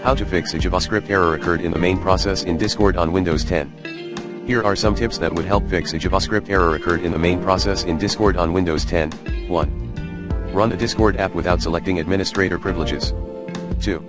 How to fix a JavaScript error occurred in the main process in Discord on Windows 10. Here are some tips that would help fix a JavaScript error occurred in the main process in Discord on Windows 10. 1. Run a Discord app without selecting administrator privileges. 2.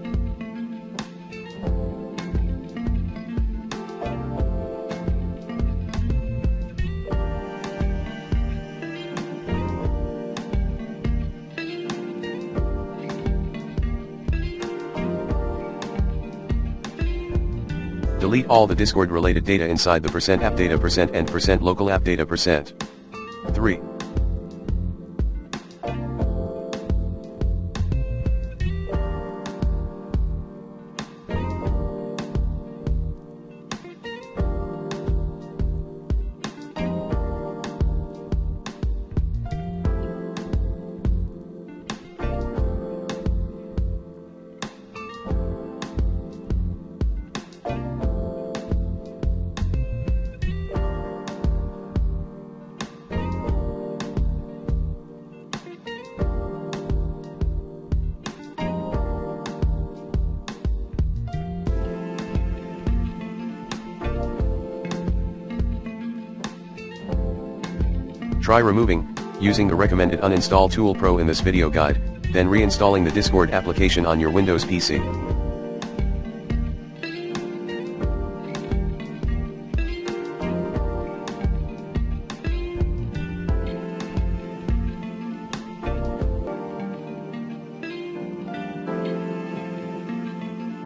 Delete all the Discord related data inside the %app data % and %local app data %. 3. Try removing, using the recommended uninstall tool Pro in this video guide, then reinstalling the Discord application on your Windows PC.